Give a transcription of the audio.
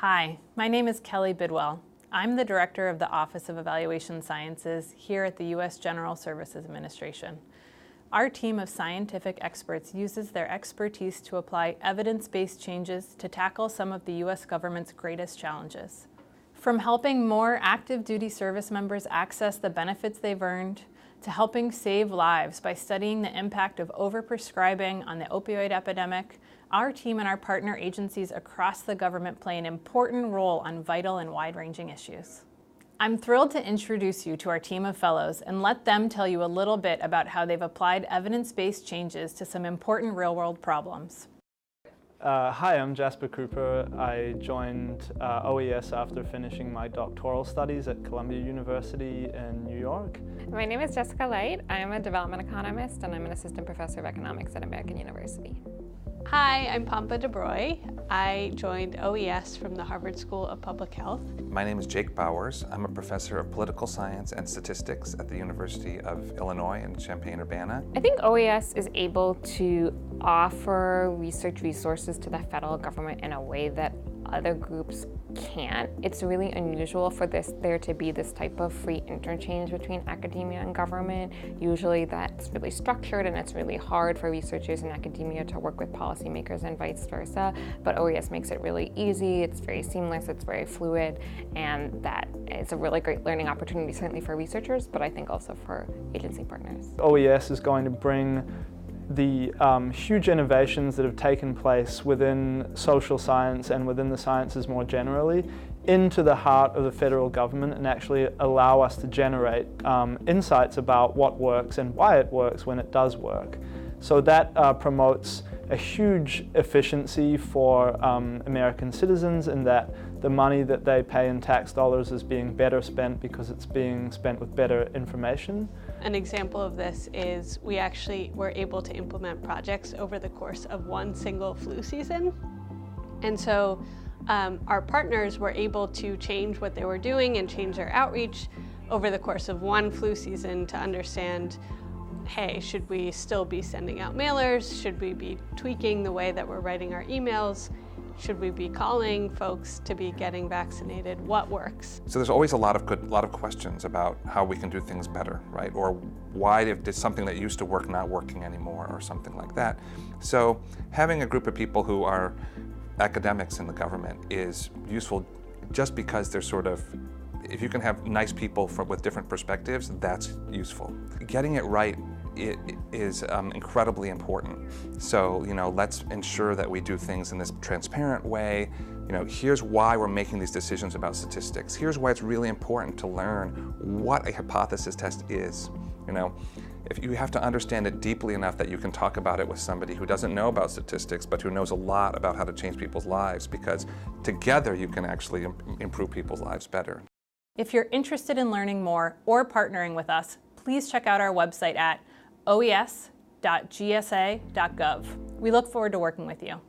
Hi, my name is Kelly Bidwell. I'm the Director of the Office of Evaluation Sciences here at the U.S. General Services Administration. Our team of scientific experts uses their expertise to apply evidence-based changes to tackle some of the U.S. government's greatest challenges. From helping more active duty service members access the benefits they've earned, to helping save lives by studying the impact of overprescribing on the opioid epidemic, our team and our partner agencies across the government play an important role on vital and wide-ranging issues. I'm thrilled to introduce you to our team of fellows and let them tell you a little bit about how they've applied evidence-based changes to some important real-world problems. Hi, I'm Jasper Cooper. I joined OES after finishing my doctoral studies at Columbia University in New York. My name is Jessica Light. I'm a development economist and I'm an assistant professor of economics at American University. Hi, I'm Pampa DeBroy. I joined OES from the Harvard School of Public Health. My name is Jake Bowers. I'm a professor of political science and statistics at the University of Illinois in Champaign-Urbana. I think OES is able to offer research resources to the federal government in a way that other groups can't. It's really unusual for there to be this type of free interchange between academia and government. Usually that's really structured and it's really hard for researchers in academia to work with policymakers and vice versa. But OES makes it really easy, it's very seamless, it's very fluid, and that is a really great learning opportunity, certainly for researchers, but I think also for agency partners. OES is going to bring the huge innovations that have taken place within social science and within the sciences more generally into the heart of the federal government and actually allow us to generate insights about what works and why it works when it does work. So that promotes a huge efficiency for American citizens in that the money that they pay in tax dollars is being better spent because it's being spent with better information. An example of this is we actually were able to implement projects over the course of one single flu season. And so our partners were able to change what they were doing and change their outreach over the course of one flu season to understand, hey, should we still be sending out mailers? Should we be tweaking the way that we're writing our emails? Should we be calling folks to be getting vaccinated? What works? So there's always a lot of questions about how we can do things better, right? Or why did something that used to work not working anymore or something like that. So having a group of people who are academics in the government is useful just because they're sort of, if you can have nice people with different perspectives, that's useful. Getting it right is incredibly important. So, let's ensure that we do things in this transparent way. Here's why we're making these decisions about statistics. Here's why it's really important to learn what a hypothesis test is. If you have to understand it deeply enough that you can talk about it with somebody who doesn't know about statistics, but who knows a lot about how to change people's lives, because together you can actually improve people's lives better. If you're interested in learning more or partnering with us, please check out our website at oes.gsa.gov. We look forward to working with you.